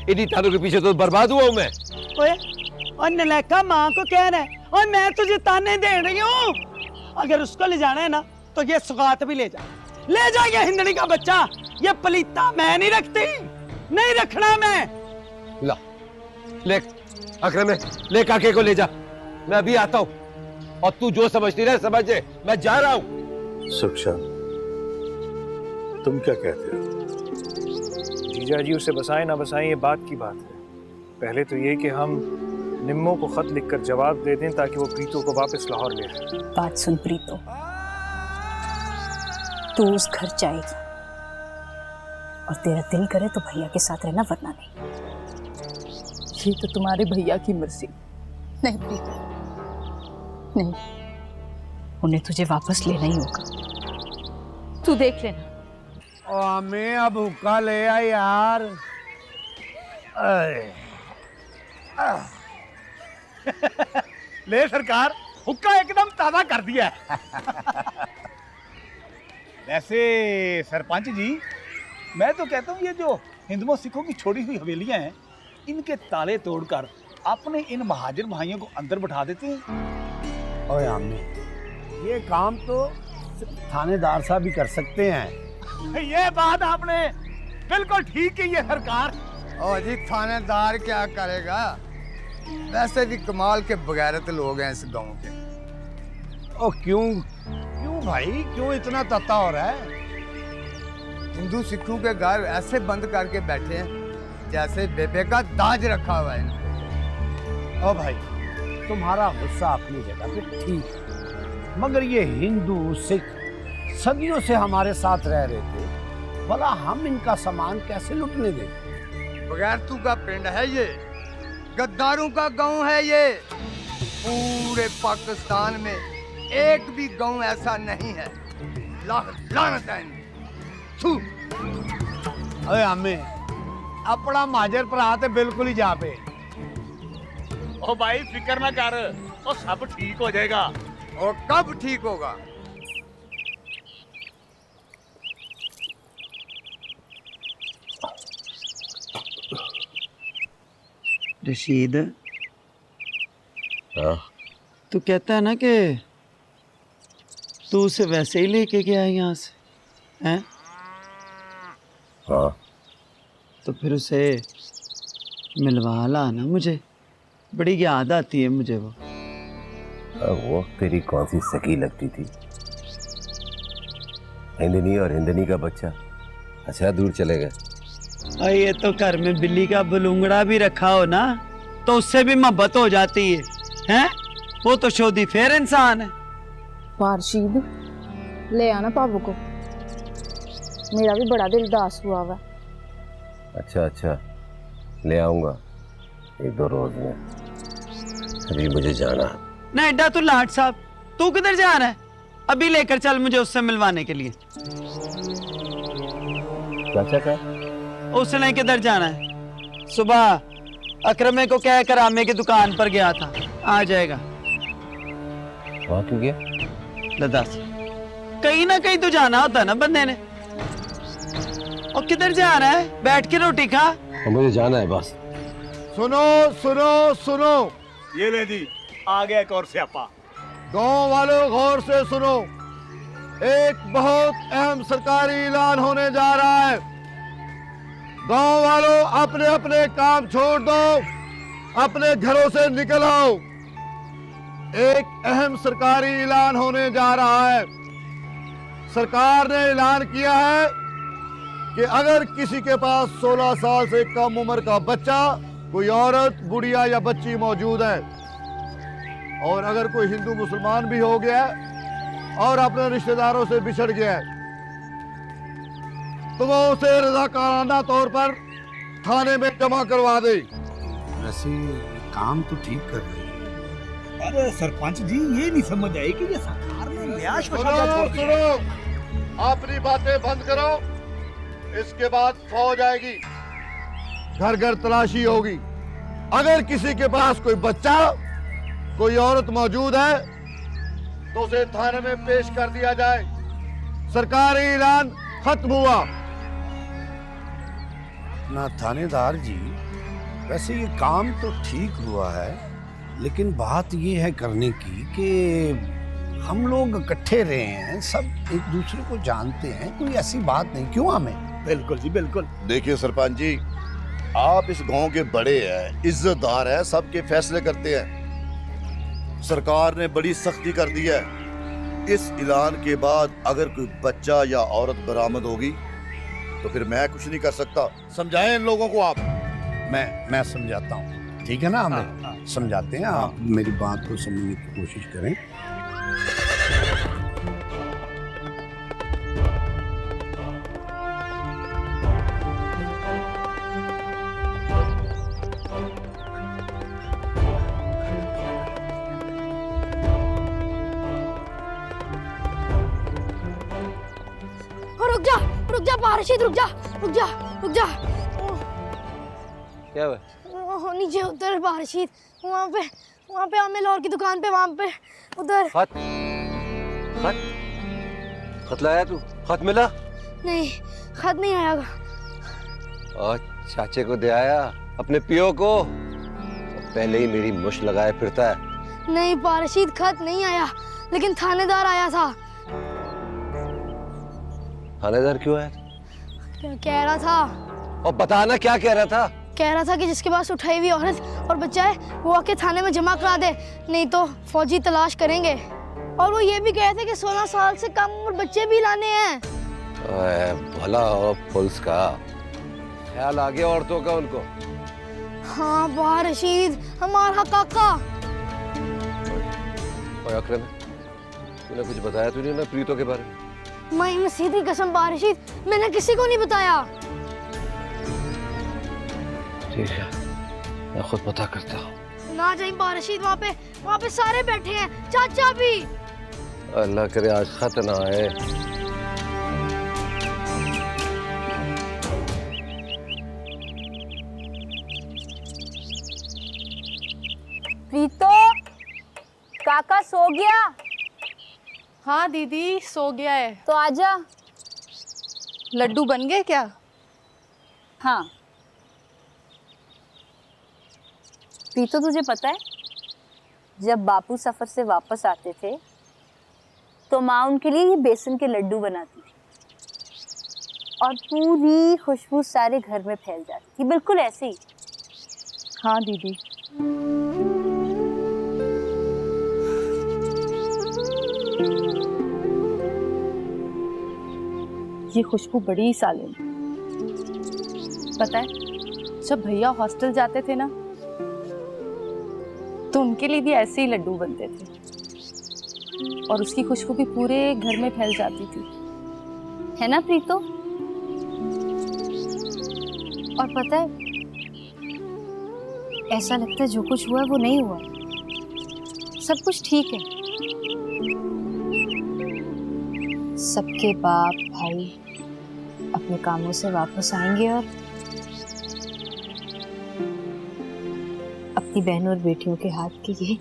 इन्हीं थानों के पीछे तो बर्बाद हुआ हूं मैं। ओए और नलायका माँ को कह रहा है और मैं तुझे ताने दे रही हूँ। अगर उसको ले जाना है ना तो ये सुगात भी ले जा ये हिंदनी का बच्चा। ये पलीता मैं नहीं रखती, नहीं रखना मैं। ला ले अकरम, ले काके को ले जा, मैं अभी आता हूँ। और तू जो समझती रहे समझ ले, मैं जा रहा हूँ। सुखशा, तुम क्या कहते हो? जीजा जी उसे बसाएं ना बसाएं ये बात की बात है। पहले तो ये कि हम निम्मो को खत लिखकर जवाब दे दें ताकि वो प्रीतो को वापस लाहौर ले जाए। बात सुन प्रीतो, तू उस घर जाएगी और तेरा दिल करे तो भैया के साथ रहना, वरना नहीं। ये तो तुम्हारे भैया की मर्जी। नहीं प्रीतो, नहीं, उन्हें तुझे वापस लेना ही होगा। तू देख लेना। हमें अब हुक्का ले आ यार। ले सरकार, हुक्का एकदम ताजा कर दिया है। वैसे सरपंच जी, मैं तो कहता हूँ ये जो हिंदुओं सिखों की छोड़ी हुई हवेलियां हैं, इनके ताले तोड़कर अपने इन महाजर भाइयों को अंदर बैठा देते हैं। ओए हमें ये काम तो सिर्फ थानेदार साहब भी कर सकते हैं। ये बात आपने बिल्कुल ठीक की है सरकार। और जी थानेदार क्या करेगा, वैसे भी कमाल के बगैरत लोग हैं इस गांव के। ओ क्यों क्यों भाई, क्यों इतना तत्ता हो रहा है? हिंदू सिखों के घर ऐसे बंद करके बैठे हैं जैसे बेबे का दाज रखा हुआ है। ओ भाई, तुम्हारा गुस्सा अपनी जगह पे ठीक है, मगर ये हिंदू सिख सदियों से हमारे साथ रह रहे थे, भला हम इनका सामान कैसे लुटने दें? बगैरतू का पिंड है ये, गद्दारों का गांव है ये। पूरे पाकिस्तान में एक भी गांव ऐसा नहीं है। लानत है। थू। अरे हमें अपना माजर पर आते बिल्कुल ही जा पे। ओ भाई फिक्र ना कर, वो सब ठीक हो जाएगा। और कब ठीक होगा? रशीद, हाँ? तू कहता है ना कि तू उसे वैसे ही लेके गया है यहाँ से, हैं? हाँ। तो फिर उसे मिलवा ला ना, मुझे बड़ी याद आती है मुझे वो। वो तेरी कौन सी सगी लगती थी? हिंदनी और हिंदनी का बच्चा अच्छा दूर चले गए। और ये तो घर में बिल्ली का बलूंगड़ा भी रखा हो ना तो उससे भी मोहब्बत हो जाती है, हैं? वो तो शोधी फेर इंसान है। वारशीद, ले आना पापू को, मेरा भी बड़ा दिल उदास हुआ हुआ। अच्छा अच्छा, ले आऊंगा एक दो रोज में। अभी मुझे जाना है। नहीं एड्डा तू लाट साहब, तू किधर जा रहा है? अभी लेकर चल मुझे उससे मिलवाने के लिए। चाचा का उसने किधर जाना है? सुबह अकरमे को कहकर आमे की दुकान पर गया था, आ जाएगा। वहाँ क्यों गया? लदास, कहीं ना कहीं तो जाना होता ना बंदे ने। और किधर जा रहा है? बैठ के रोटी खा। और मुझे जाना है बस। सुनो सुनो सुनो, ये ले दी, आ गया एक और स्यापा। गांव वालों गौर से सुनो, एक बहुत अहम सरकारी ऐलान होने जा रहा है। गांव वालों अपने अपने काम छोड़ दो, अपने घरों से निकल आओ। एक अहम सरकारी ऐलान होने जा रहा है। सरकार ने ऐलान किया है कि अगर किसी के पास 16 साल से कम उम्र का बच्चा, कोई औरत, बुढ़िया या बच्ची मौजूद है, और अगर कोई हिंदू मुसलमान भी हो गया और अपने रिश्तेदारों से बिछड़ गया है, तो वो उसे रजाकाराना तौर पर थाने में जमा करवा दे। वैसे काम तो ठीक कर रहे हैं। अरे सरपंच जी, ये नहीं समझ आई कि ये सरकार ने नया सुनो, अपनी बातें बंद करो। इसके बाद फौज आएगी, घर घर तलाशी होगी। अगर किसी के पास कोई बच्चा, कोई औरत मौजूद है तो उसे थाने में पेश कर दिया जाए। सरकारी ऐलान खत्म हुआ। ना थानेदार जी, वैसे ये काम तो ठीक हुआ है, लेकिन बात ये है करने की कि हम लोग इकट्ठे रहे हैं, सब एक दूसरे को जानते हैं, कोई ऐसी बात नहीं, क्यों हमें? बिल्कुल जी बिल्कुल। देखिए सरपंच जी, आप इस गांव के बड़े हैं, इज्जतदार हैं, सबके फैसले करते हैं। सरकार ने बड़ी सख्ती कर दी है। इस ऐलान के बाद अगर कोई बच्चा या औरत बरामद होगी तो फिर मैं कुछ नहीं कर सकता। समझाएं इन लोगों को आप। मैं समझाता हूँ, ठीक है ना? हमें समझाते हैं, आप मेरी बात को समझने की कोशिश करें। रुक जा पारशीद, रुक जा। क्या हुआ? नीचे उधर पारशीद, वहाँ पे आमिर और की दुकान पे, वहाँ पे उधर। खत लाया तू? खत मिला? नहीं, खत नहीं आया। और चाचे को दे आया, अपने पियो को? पहले ही मेरी मुश्त लगाए फिरता है। नहीं पारशीद, खत नहीं आया, लेकिन थानेदार आया था। थानेदार क्यों आया? कह रहा था। और बताना क्या कह रहा था? कह रहा था कि जिसके पास उठाई हुई औरत और बच्चा है वो आके थाने में जमा करा दे, नहीं तो फौजी तलाश करेंगे। और वो ये भी कह रहे थे कि 16 साल से कम उम्र बच्चे भी लाने हैं। भला हो पुलिस का, ख्याल आ गया औरतों का उनको। हाँ रशीद, हमारा काका। और अकरम, तूने कुछ बताया तूने ना प्रीतो के बारे में? मैं मसीद की कसम रशीद, मैंने किसी को नहीं बताया। ठीक है, मैं खुद पता करता हूँ। ना जाइए रशीद, वहाँ पे सारे बैठे हैं, चाचा भी। अल्लाह करे आज खत ना आए। प्रीतो, काका सो गया? हाँ दीदी, सो गया है। तो आजा। लड्डू बन गए क्या? हाँ। प्रीतो, तुझे पता है जब बापू सफर से वापस आते थे तो माँ उनके लिए ये बेसन के लड्डू बनाती थी और पूरी खुशबू सारे घर में फैल जाती थी, बिल्कुल ऐसे ही। हाँ दीदी। ये खुशबू बड़ी सालिम। पता है, जब भैया हॉस्टल जाते थे ना तो उनके लिए भी ऐसे ही लड्डू बनते थे और उसकी खुशबू भी पूरे घर में फैल जाती थी, है ना प्रीतो? और पता है, ऐसा लगता है जो कुछ हुआ वो नहीं हुआ, सब कुछ ठीक है। सबके बाप भाई अपने कामों से वापस आएंगे और अपनी बहनों और बेटियों के हाथ के ये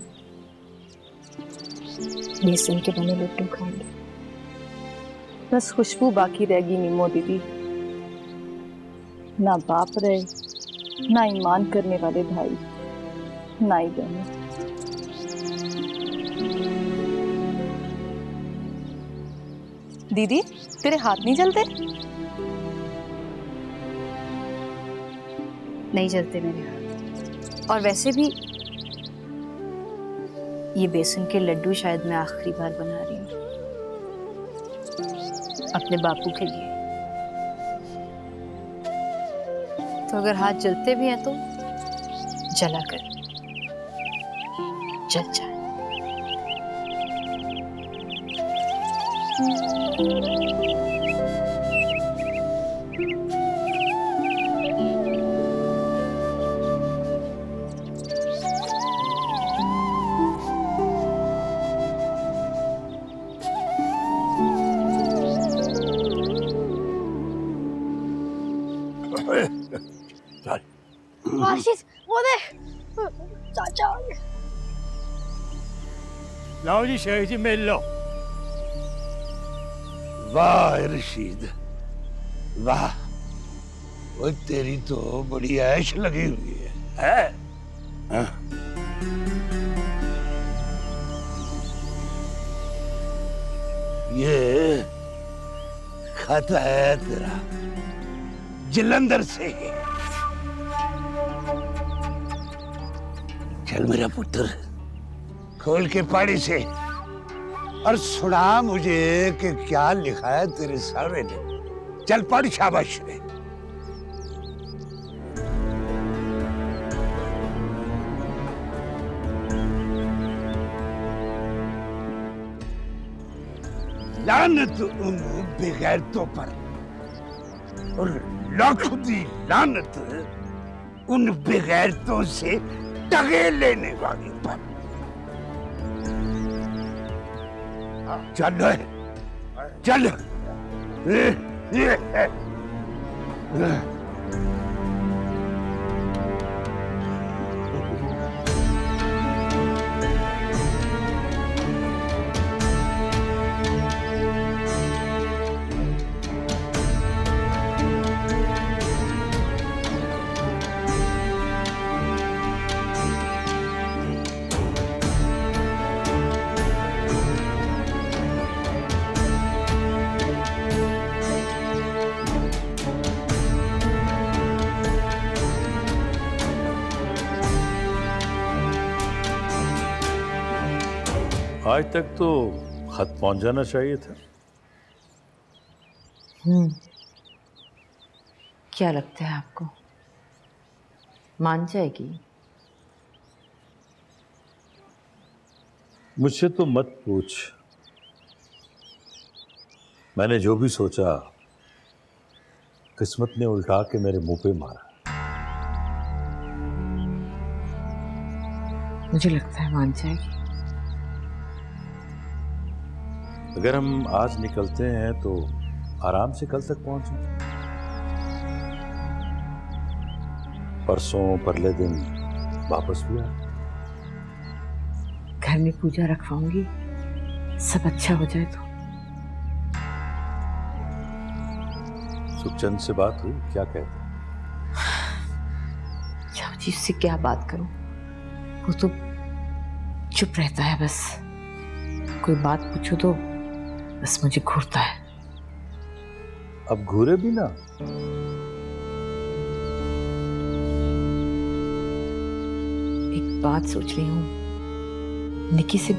बेसन के बने लड्डू खाएंगे। बस खुशबू बाकी रहेगी नीमो दीदी। ना बाप रहे, ना ईमान करने वाले भाई, ना ही बहनें। दीदी, तेरे हाथ नहीं जलते? नहीं जलते मेरे हाथ। और वैसे भी ये बेसन के लड्डू शायद मैं आखिरी बार बना रही हूँ अपने बापू के लिए। तो अगर हाथ जलते भी हैं तो जला कर जल जाए। आशीष, वो दे चाचा। लाओ जी शेख जी, मिल लो। वाह रशीद, वाह, वो तेरी तो बड़ी ऐश लगी हुई है। है? हाँ? ये खत है तेरा जलंधर से। चल मेरा पुत्र, खोल के पढ़ से और सुना मुझे कि क्या लिखा है तेरे सारे ने। चल पढ़, शाबाश रे। लानत उन बेगैरतों पर और लाख दी लानत उन बेगैरतों से टगे लेने वाली पर। चल चल। आज तक तो खत पहुंच जाना चाहिए था। क्या लगता है आपको, मान जाएगी? मुझसे तो मत पूछ। मैंने जो भी सोचा किस्मत ने उल्टा के मेरे मुंह पे मारा। मुझे लगता है मान जाएगी। अगर हम आज निकलते हैं तो आराम से कल तक पहुंचे। परसों परले दिन वापस भी आ। घर में पूजा रखवाऊंगी, सब अच्छा हो जाए तो। सुखचंद से बात हुई? क्या कहते? जाओ जी, उससे क्या बात करूं, वो तो चुप रहता है बस। कोई बात पूछो तो बस मुझे घूरता है। अब घूरे भी ना। एक बात सोच रही हूँ, निकी से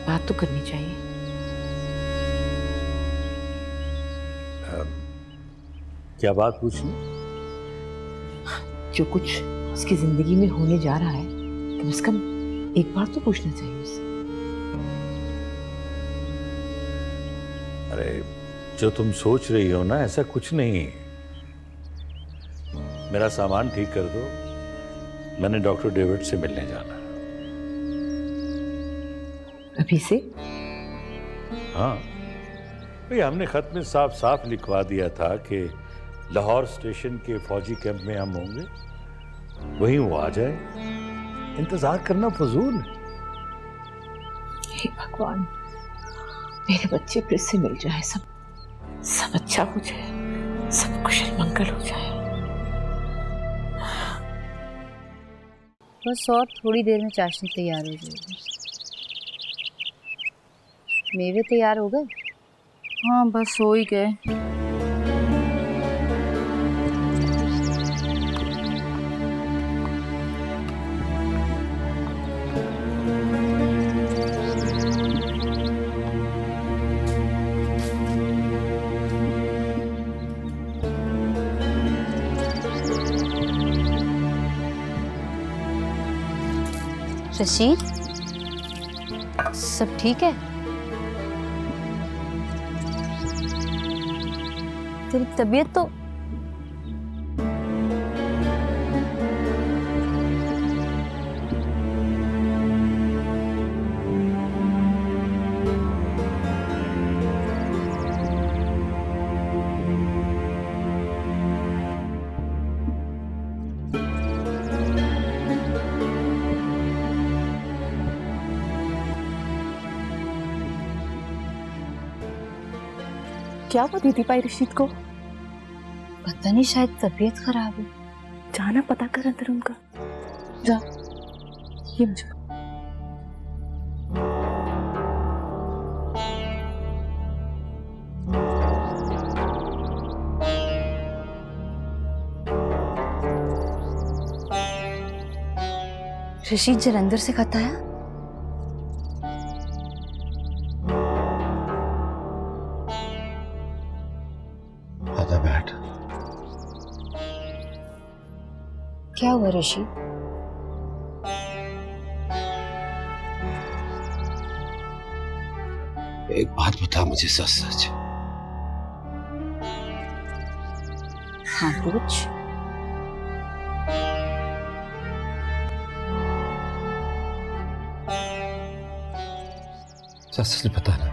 बात तो करनी चाहिए। क्या बात पूछनी? जो कुछ उसकी जिंदगी में होने जा रहा है, कम से कम एक बार तो पूछना चाहिए उससे। अरे जो तुम सोच रही हो ना, ऐसा कुछ नहीं। मेरा सामान ठीक कर दो, मैंने डॉक्टर डेविड से मिलने जाना है। अभी से? हाँ भाई, हमने खत में साफ साफ लिखवा दिया था कि लाहौर स्टेशन के फौजी कैंप में हम होंगे, वहीं वो आ जाए। इंतजार करना फजूल है। हे भगवान, मेरे बच्चे फिर से मिल जाए, सब अच्छा हो जाए, सब कुशल मंगल हो जाए। बस और थोड़ी देर में चाशनी तैयार हो जाएगी। मेवे तैयार हो गए? हाँ बस हो ही गए। रशीद, सब ठीक है? तेरी तबीयत तो क्या हुआ दीदी भाई रशीद को? पता नहीं, शायद तबीयत खराब है। जाना पता कर अंदर उनका, जा। ये मुझे रशीद जलंधर से खत आया? आजा बैठ। क्या हुआ रशीद? एक बात बता मुझे सच सच। हाँ पूछ। सच सच बताना।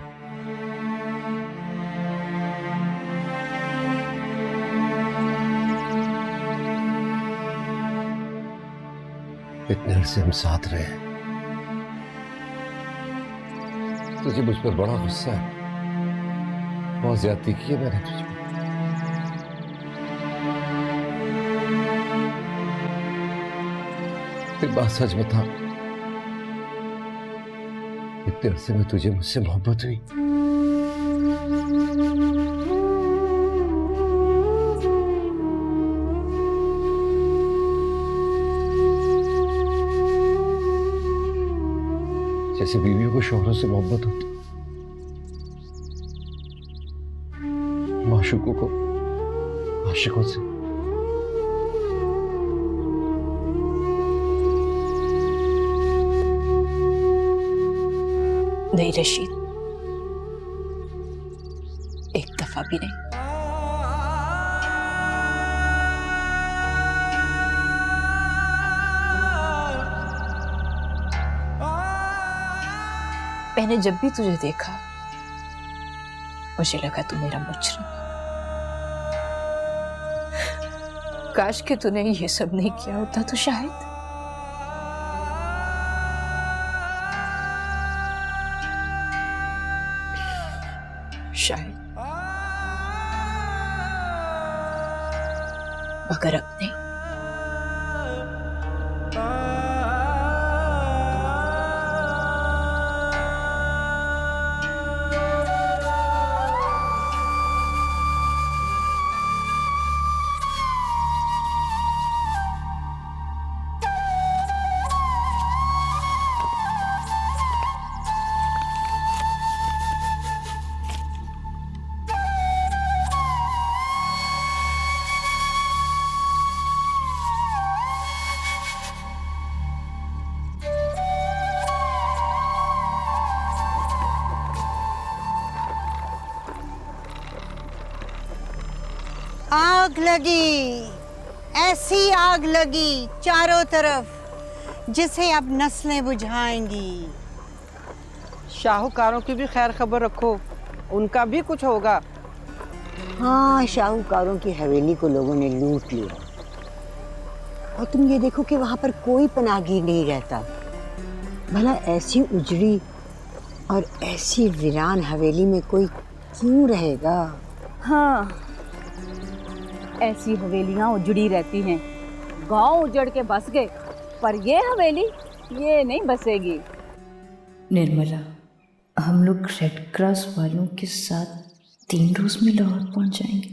इतने अरसे हम साथ रहे हैं, तुझे मुझ पर बड़ा गुस्सा है। बहुत ज्यादती की है मैंने तुझ पर। एक बात सच बता, इतने अरसे में तुझे मुझसे मोहब्बत हुई? जैसे बीवियों को शौहरों से मोहब्बत होती, माशूकों को आशिकों से। नहीं रशीद, एक दफा भी नहीं। मैंने जब भी तुझे देखा मुझे लगा तू मेरा मुजरिम। काश कि तूने ये सब नहीं किया होता तो शायद। मगर अब नहीं। आग लगी, ऐसी आग लगी चारों तरफ जिसे अब नस्लें बुझाएंगी। शाहूकारों की भी खैर खबर रखो, उनका भी कुछ होगा। हाँ, शाहूकारों की हवेली को लोगों ने लूट लिया और तुम ये देखो कि वहां पर कोई पनाहगीर नहीं रहता। भला ऐसी उजड़ी और ऐसी वीरान हवेली में कोई क्यों रहेगा? हाँ, ऐसी हवेलियां उजड़ी रहती हैं। गांव उजड़ के बस गए, पर ये हवेली ये नहीं बसेगी। निर्मला, हम लोग रेड क्रॉस वालों के साथ 3 रोज में लाहौर पहुंच जाएंगे।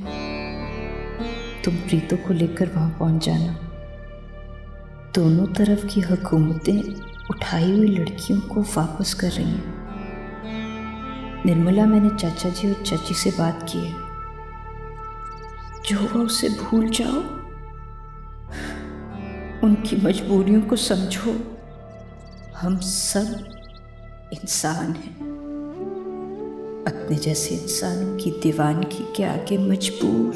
तुम प्रीतों को लेकर वहां पहुंच जाना। दोनों तरफ की हुकूमतें उठाई हुई लड़कियों को वापस कर रही हैं। निर्मला, मैंने चाचा जी और चाची से बात की है। जो हुआ उसे भूल जाओ, उनकी मजबूरियों को समझो। हम सब इंसान हैं, अपने जैसे इंसानों की दीवानगी के आगे मजबूर।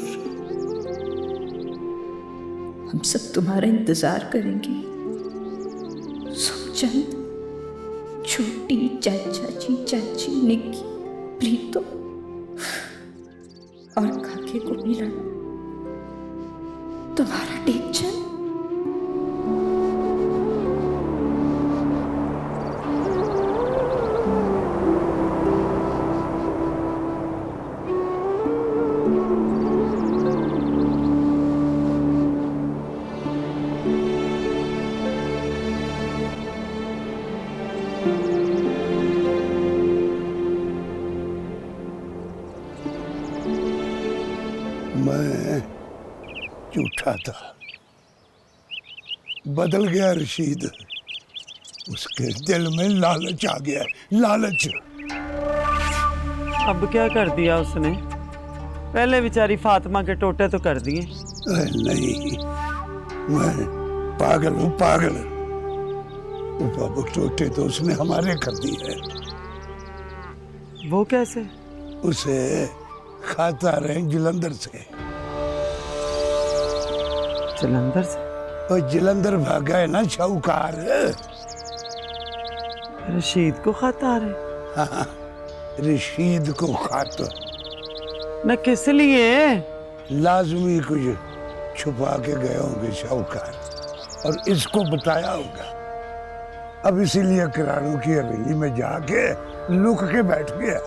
हम सब तुम्हारा इंतजार करेंगे। सुखचंद, छोटी, चाचा जी, चाची, निक्की, प्रीतो और काके को मिलाना तुम्हारा टेंशन। मैं झूठा था, बदल गया रशीद। उसके दिल में लालच आ गया, लालच। अब क्या कर दिया उसने? पहले बेचारी फातिमा के टोटे तो कर दिए। नहीं, मैं पागल हूँ, पागल। बाबू टोटे तो उसने हमारे कर दिए। वो कैसे? उसे खाता रहे जलंधर से। जलंधर से? और जलंधर भागा है ना शाहूकार। रशीद को खाता रहे? हाँ, रशीद को खाता। न किस लिए? लाजमी कुछ छुपा के गए होंगे शाहूकार, और इसको बताया होगा। अब इसीलिए किरानों की हवेली में जाके लुक के बैठ गया।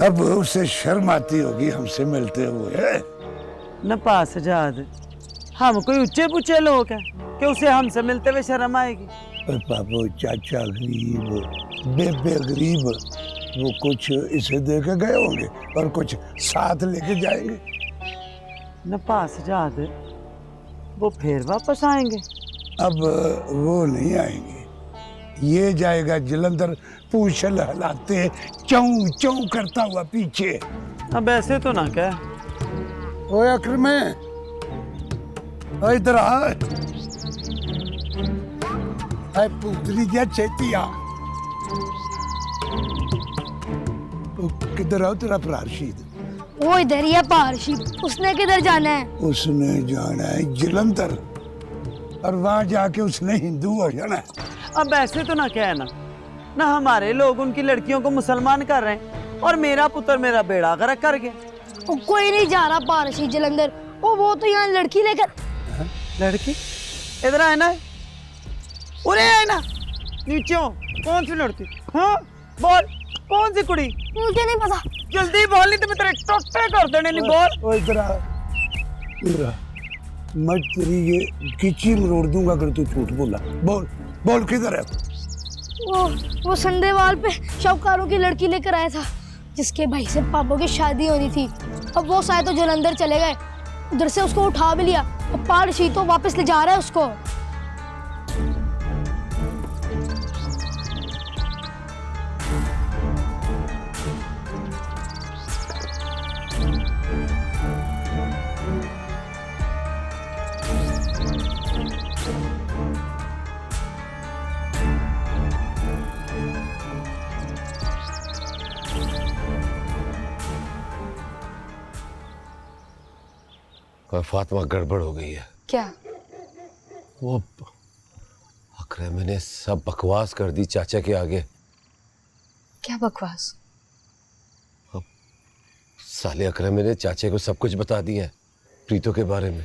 अब उसे शर्म आती होगी हमसे मिलते हुए। न पासजाद, हम कोई ऊंचे पूछे लोग हैं कि उसे हमसे मिलते हुए शर्म आएगी? पापा चाचा गरीब, बेबे गरीब, वो कुछ इसे दे के गए होंगे और कुछ साथ लेके जाएंगे। न पासजाद, वो फिर वापस आएंगे? अब वो नहीं आएंगे, ये जाएगा जलंधर पूछ हिलाते चौं चौं करता हुआ पीछे। अब ऐसे तो ना कह। ओए अकरमे, इधर आ। पुतली दिया चेतिया, किधर आओ तेरा भरा रशीद? वो इधर ही है पारशीद। उसने किधर जाना है? उसने जाना है जलंधर, और वहां जाके उसने हिंदू हो जाना है। अब ऐसे तो ना कहना ना, हमारे लोग उनकी लड़कियों को मुसलमान कर रहे हैं और मेरा पुत्र मेरा बेड़ा गर्क कर गया। वो कोई नहीं जा रहा पारशीद जलंधर। वो तो यहाँ लड़की लेकर। लड़की? इधर आए ना, उरे आए ना, नीचे हो। कौन सी लड़की? हाँ बोल, कौन सी कुड़ी? मुझे नहीं पता। जल्दी बोल, नहीं तो मैं तेरे टोटे कर देने। नहीं बोल। ओ इधर आ, मैं तेरी ये किची मरोड़ दूंगा अगर तू झूठ बोला। बोल बोल, किधर है? वो संडेवाल पे शाहूकारों की लड़की लेकर आया था, जिसके भाई से पापा की शादी होनी थी। अब वो शायद तो जलंधर चले गए, उधर से उसको उठा भी लिया। अब पारशी तो वापस ले जा रहा है उसको। और फातिमा गड़बड़ हो गई है। क्या? वो अकरम ने सब बकवास कर दी चाचा के आगे। क्या बकवास? अब साले अकरम ने चाचे को सब कुछ बता दिया है प्रीतो के बारे में।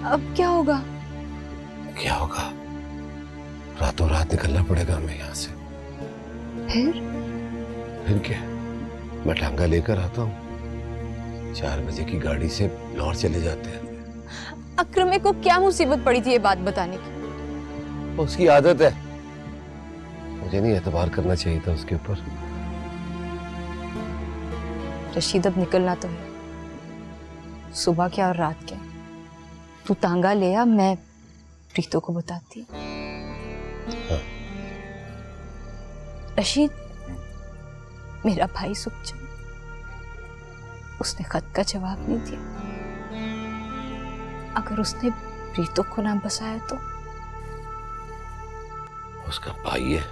अब क्या होगा? क्या होगा? रातों रात निकलना पड़ेगा हमें यहाँ से। फिर क्या? मैं टांगा लेकर आता हूँ, 4 बजे की गाड़ी से लाहौर चले जाते हैं। अक्रमे को क्या मुसीबत पड़ी थी ये बात बताने की? उसकी आदत है, मुझे नहीं एतबार करना चाहिए था उसके ऊपर। रशीद अब निकलना तो है, सुबह क्या और रात क्या। तू तांगा ले आ, मैं प्रीतो को बताती। हाँ। रशीद, मेरा भाई सुखचंद, उसने खत का जवाब नहीं दिया। अगर उसने प्रीतो को नाम बसाया तो? उसका भाई है,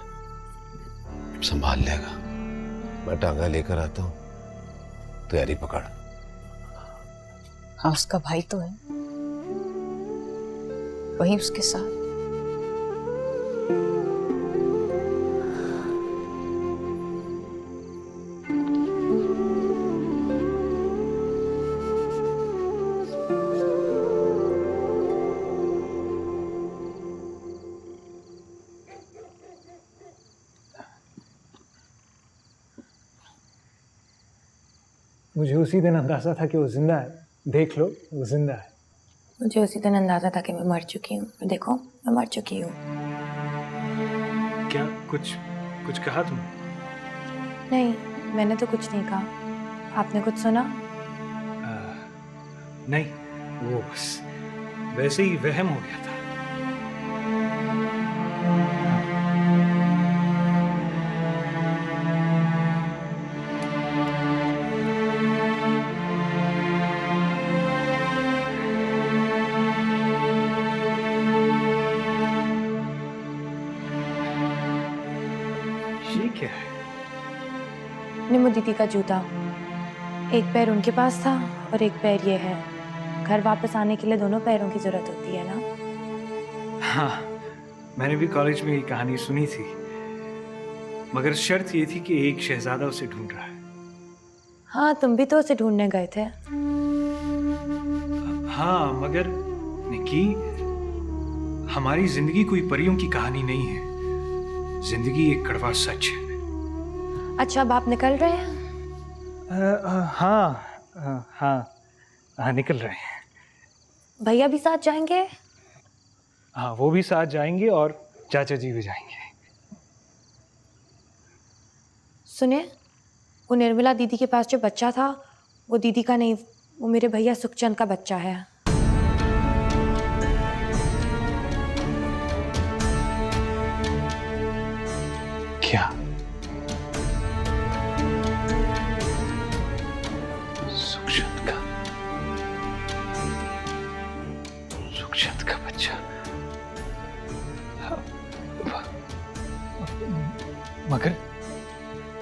संभाल लेगा। मैं टांगा लेकर आता हूँ, तैयारी पकड़। हाँ, उसका भाई तो है, वही उसके साथ। मुझे उसी दिन अंदाजा था कि वो जिंदा है। देख लो, वो जिंदा है। मुझे उसी दिन अंदाजा था कि मैं मर चुकी हूँ। देखो, मैं मर चुकी हूँ। क्या कुछ कहा तुमने? नहीं, मैंने तो कुछ नहीं कहा। आपने कुछ सुना? नहीं, वो बस वैसे ही वहम हो गया था। ये क्या है? निम्मो दीदी का जूता। एक पैर उनके पास था और एक पैर ये है। घर वापस आने के लिए दोनों पैरों की जरूरत होती है ना? हाँ, मैंने भी कॉलेज में ये कहानी सुनी थी, मगर शर्त ये थी कि एक शहजादा उसे ढूंढ रहा है। हाँ, तुम भी तो उसे ढूंढने गए थे। हाँ, मगर निकी, हमारी जिंदगी कोई परियों की कहानी नहीं है। जिंदगी एक कड़वा सच है। अच्छा, अब आप निकल रहे हैं? हाँ, निकल रहे हैं। भैया भी साथ जाएंगे? हाँ, वो भी साथ जाएंगे और चाचा जी भी जाएंगे। सुनिए, वो निर्मला दीदी के पास जो बच्चा था, वो दीदी का नहीं, वो मेरे भैया सुखचंद का बच्चा है। क्या? सुखचंद का बच्चा? मगर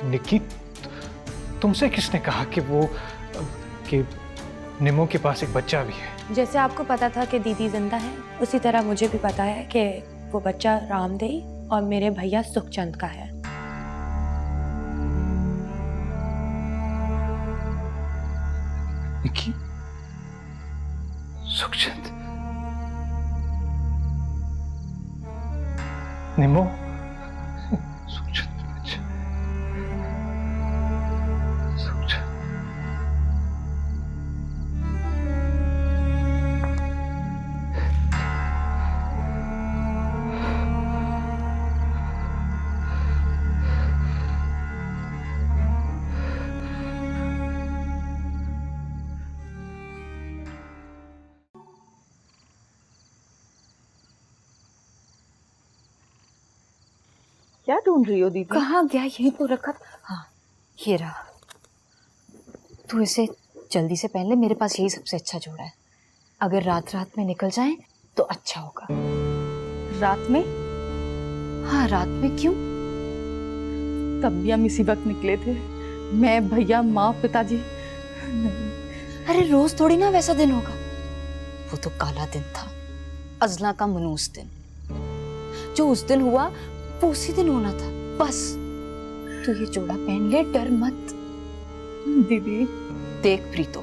निकी, तुमसे किसने कहा कि निमो के पास एक बच्चा भी है? जैसे आपको पता था कि दीदी जिंदा है, उसी तरह मुझे भी पता है कि वो बच्चा रामदेई और मेरे भैया सुखचंद का है। निकी, सुखचंद, निमो, सुखचंद बच्चा, सुखचंद। क्या ढूंढ रही हो दीदी? कहाँ गया? यही तो रखा था। हाँ, ये रहा। तू इसे जल्दी से पहन ले, मेरे पास यही सबसे अच्छा जोड़ा है। अगर रात रात में निकल जाएं तो अच्छा होगा। रात में? हाँ, रात में। क्यों? तब भी हम इसी वक्त निकले थे, मैं, भैया, माँ, पिताजी। अरे रोज थोड़ी ना वैसा दिन होगा। वो तो काला दिन था, अजला का मनूस दिन। जो उस दिन हुआ वो उसी दिन होना था, बस। तू ये जोड़ा पहन ले, डर मत। दीदी देख प्रीतो,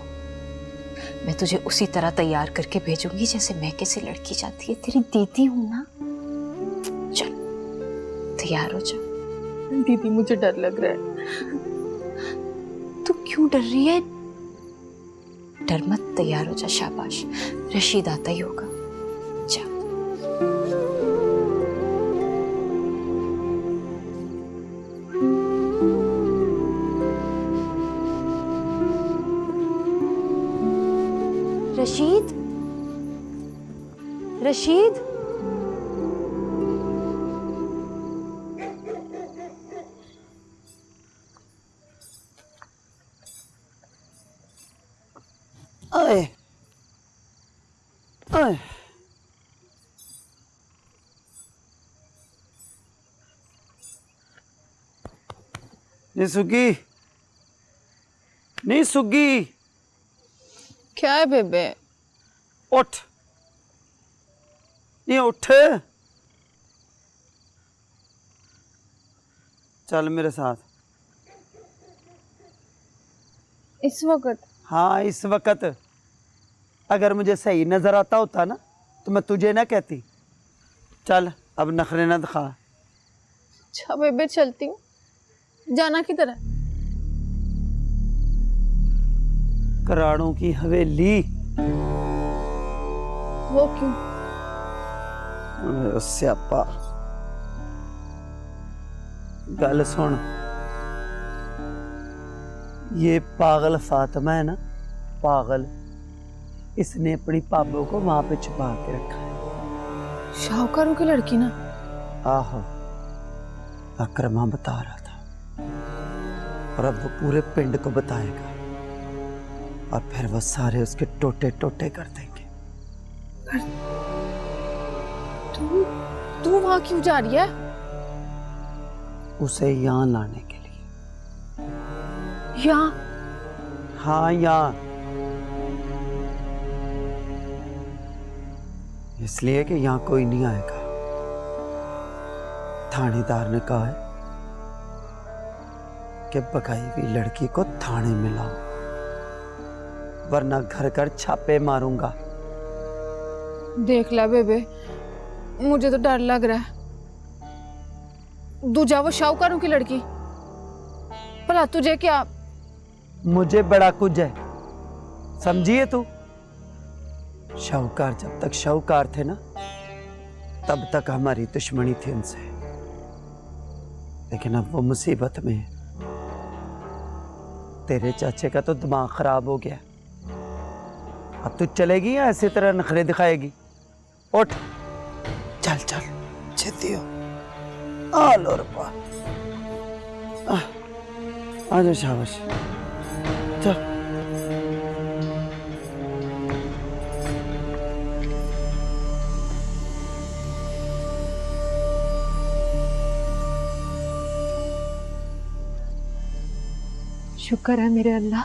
मैं तुझे उसी तरह तैयार करके भेजूंगी जैसे मैं किसी लड़की जाती है। तेरी दीदी हूं ना। चल, तैयार हो जा। दीदी मुझे डर लग रहा है। तू क्यों डर रही है? डर मत, तैयार हो जा। शाबाश, रशीद आता ही होगा। जा। रशीद, रशीद, ओए ओए, नहीं सुगी, नहीं सुगी। क्या है बेबे? उठ, ये उठ, चल मेरे साथ। इस वक्त? हाँ, इस वक्त। अगर मुझे सही नजर आता होता ना तो मैं तुझे ना कहती। चल, अब नखरे ना दिखा। अच्छा बेबे, चलती हूँ। जाना किधर है? कराड़ों की हवेली। वो क्यों? स्यापा। गल सुन, ये पागल फातिमा है ना, पागल, इसने अपनी पाबो को वहां पे छुपा के रखा है। शाहूकारों की लड़की ना? आहो, अकरमा बता रहा था, और अब वो पूरे पिंड को बताएगा, और फिर वो सारे उसके टोटे टोटे कर देंगे। तू वहां क्यों जा रही है? उसे यहाँ लाने के लिए। यहाँ? हाँ, यहाँ इसलिए कि यहाँ कोई नहीं आएगा। थानेदार ने कहा है कि बगाई हुई लड़की को थाने में लाओ, वरना घर घर छापे मारूंगा। देख ले बेबे, मुझे तो डर लग रहा है। दूजा वो शाहूकारों की लड़की, भला तुझे क्या? मुझे बड़ा कुछ है, समझिए तू। शाहूकार जब तक शाहूकार थे ना, तब तक हमारी दुश्मनी थी उनसे, लेकिन अब वो मुसीबत में है। तेरे चाचे का तो दिमाग खराब हो गया। अब तू चलेगी या ऐसी तरह नखरे दिखाएगी? उठ, चल चल, छेती हो। आ लो रुपा, आ जाओ, शाबाश, चल। शुक्र है मेरे अल्लाह,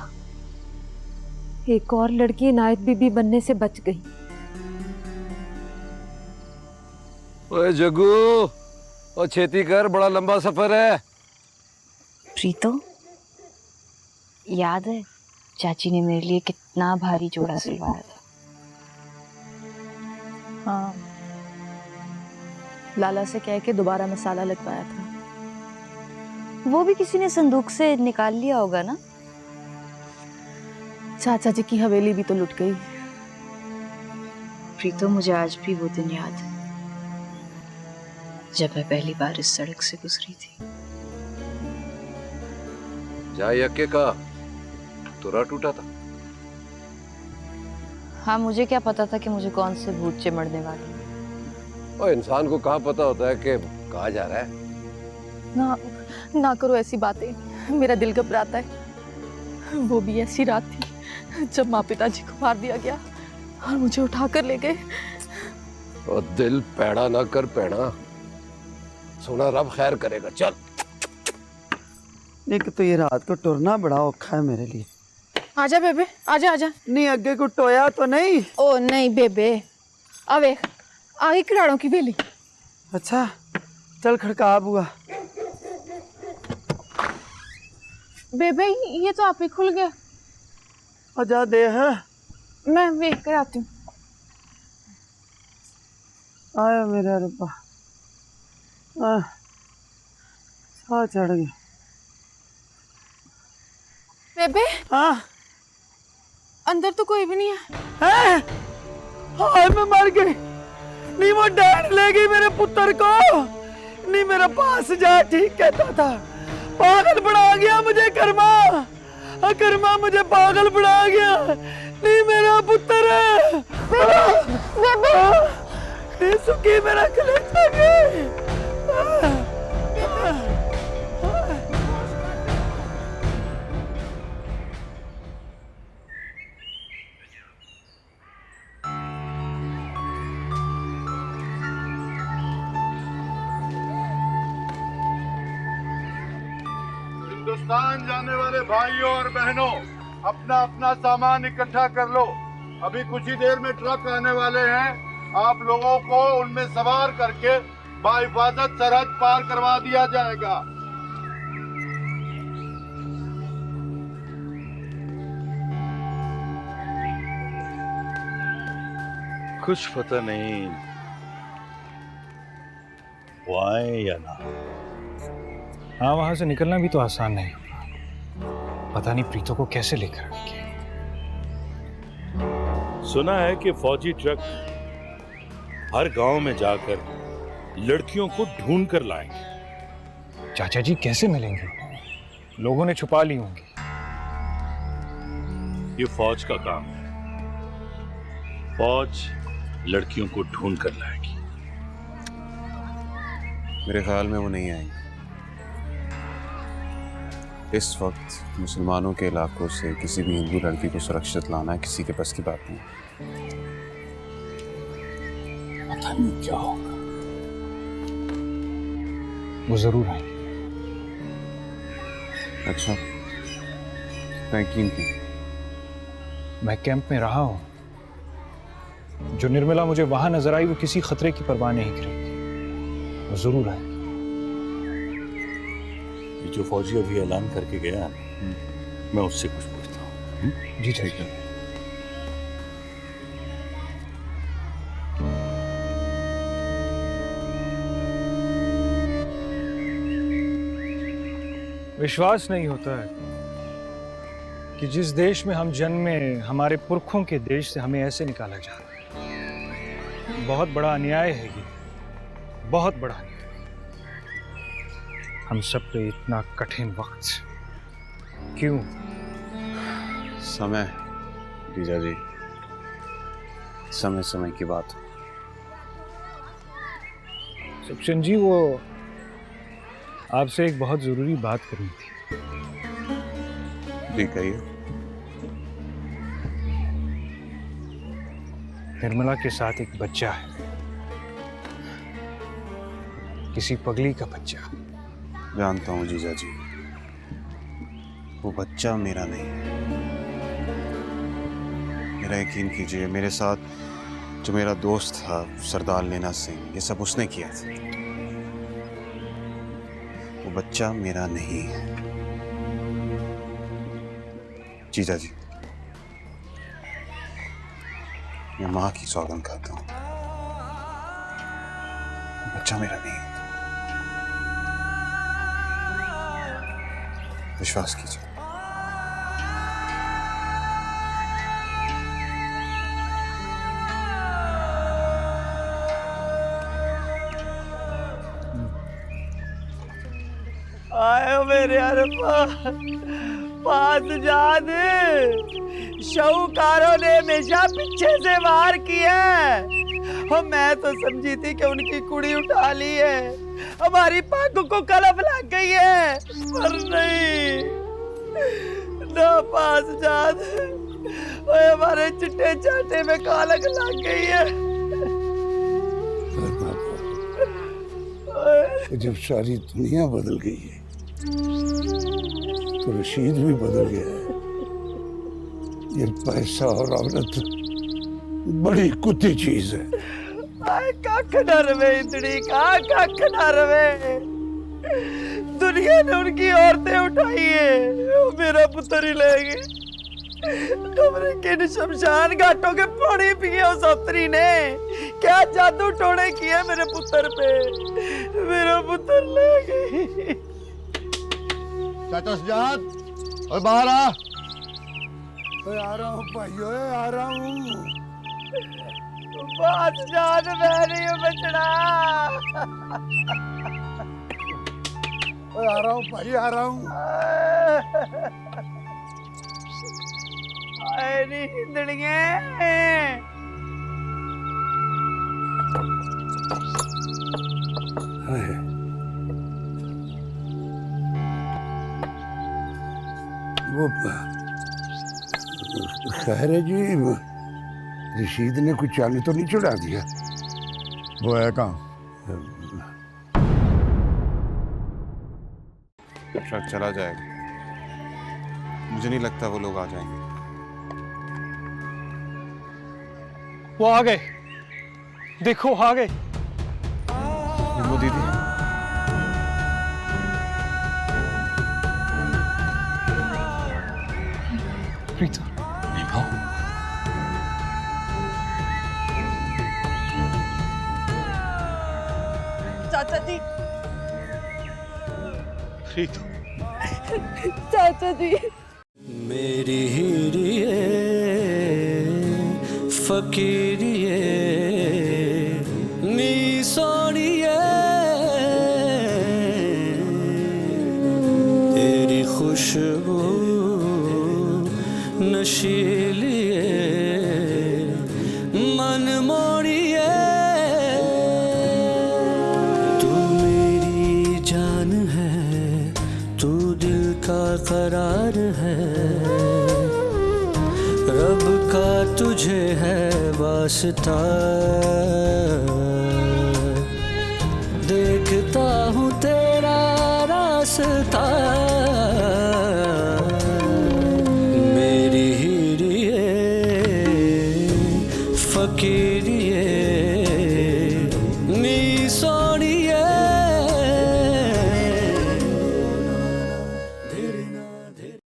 एक और लड़की इनायत बीबी बनने से बच गई। ओए जग्गू, ओ छेती कर, बड़ा लंबा सफर है। प्रीतो, याद है चाची ने मेरे लिए कितना भारी जोड़ा सिलवाया था? हाँ, लाला से कह के दोबारा मसाला लगवाया था। वो भी किसी ने संदूक से निकाल लिया होगा ना? चाचा जी की हवेली भी तो लुट गई। प्रीतो, मुझे आज भी वो दिन याद है जब मैं पहली बार इस सड़क से गुजरी थी। जा यक्के का तुरा टूटा था। हाँ, मुझे क्या पता था कि मुझे कौन से भूत चिमड़ने वाले। और इंसान को कहाँ पता होता है कि कहाँ जा रहा है। ना करो ऐसी बातें, मेरा दिल घबराता है। वो भी ऐसी रात थी जब माँ पिताजी को मार दिया गया और मुझे उठाकर ले गए। और दिल पैड़ा ना कर पैड़ा, सुना रब खैर करेगा। चल। एक तो ये रात को टुरना बड़ा औखा है मेरे लिए। आजा बेबे, आजा आजा। नहीं, अगे को टोया तो नहीं? ओ नहीं बेबे, अवे आगे खिलाड़ों की वेली। अच्छा, चल खड़का बुआ। बेबे ये तो आप ही खुल गया। आजा दे है, मैं देख कर आती हूँ। आया मेरा रब्बा, साह चढ़ गया। बेबे, हाँ अंदर तो कोई भी नहीं है। हैं? हाय मैं मर गई। नहीं, वो डैड ले गई मेरे पुत्र को। नहीं, मेरा पास जा, ठीक कहता था। पागल बना गया मुझे कर्मा, कर्मा मुझे पागल बना गया। नहीं, मेरा पुत्र है। बेबे, नहीं सुखी मेरा कलेजा गई। हिंदुस्तान जाने वाले भाइयों और बहनों, अपना अपना सामान इकट्ठा कर लो। अभी कुछ ही देर में ट्रक आने वाले हैं। आप लोगों को उनमें सवार करके बाहिफाजत सरहद पार करवा दिया जाएगा। कुछ पता नहीं वो आए या ना। हाँ, वहां से निकलना भी तो आसान नहीं होगा। पता नहीं प्रीतो को कैसे लेकर आएंगे। सुना है कि फौजी ट्रक हर गांव में जाकर लड़कियों को ढूंढ कर लाएंगे। चाचा जी कैसे मिलेंगे? लोगों ने छुपा ली होंगी। ये फौज का काम है। फौज लड़कियों को ढूंढ कर लाएगी। मेरे ख्याल में वो नहीं आएंगे। इस वक्त मुसलमानों के इलाकों से किसी भी हिंदू लड़की को सुरक्षित लाना किसी के बस की बात नहीं। पता नहीं क्या होगा। वो जरूर आएंगे। अच्छा, यकीन की। मैं कैंप में रहा हूं। जो निर्मला मुझे वहां नजर आई वो किसी खतरे की परवाह नहीं करेगी। वो जरूर आएगी। जो फौजी अभी ऐलान करके गया मैं उससे कुछ पूछता हूँ। जी ठीक है। विश्वास नहीं होता है कि जिस देश में हम जन्मे, हमारे पुरखों के देश से हमें ऐसे निकाला जा रहा है। बहुत बड़ा अन्याय है ये, बहुत बड़ा अन्याय। हम सब पे इतना कठिन वक्त क्यों? समय जीजा जी, समय समय की बात। सुखचंद जी, वो आपसे एक बहुत जरूरी बात करनी थी। जी कहिए। निर्मला के साथ एक बच्चा है, किसी पगली का बच्चा। जानता हूँ जीजा जी, वो बच्चा मेरा नहीं है। मेरा यकीन कीजिए, मेरे साथ जो मेरा दोस्त था सरदार लेना सिंह, ये सब उसने किया था। वो बच्चा मेरा नहीं है जीजा जी। मैं माँ की सौगंध खाता हूँ, बच्चा मेरा नहीं है। विश्वास कीजिए। आयो मेरे अरबा पास जा दे। शाहूकारों ने हमेशा पीछे से वार किया है। और मैं तो समझी थी कि उनकी कुड़ी उठा ली है, हमारी पग को कलफ लग गई है, पर नहीं ना पास जा दे। ओए हमारे चिट्टे चाटे में कालक लग गई है। जब सारी दुनिया बदल गई है तो रशीद भी बदल गया है। ये पैसा और औरत बड़ी कुत्ती चीज है। कख डर में इतनी कख डर में दुनिया ने उनकी औरतें उठाई है, वो मेरा पुत्र ही लेगी। खबरें किन शमशान घाटों के पानी पिए उस अफ्तरी ने, क्या जादू टोने किए मेरे पुत्र पे। मेरा पुत्र ले गई। चाचा सजाद, और बाहर आ। आ रहा हूँ भाइयों, आ रहा हूँ। बात जान मैं नहीं हूँ बचड़ा। आ रहा हूँ भाई, आ रहा हूँ। आए नहीं हिंदड़िये। वो खैर है जी, रशीद ने कुछ चांद तो नहीं चढ़ा दिया? वो है कहाँ? ट्रक चला जाएगा, मुझे नहीं लगता वो लोग आ जाएंगे। वो आ गए, देखो आ गए। वो दीदी प्रीता, चाचा जी, प्रीता, चाचा जी। मेरी हीरिए फकीरिए नी सोनिए, तेरी खुशबू नशी का तुझे है वास्ता, देखता हूँ तेरा रास्ता।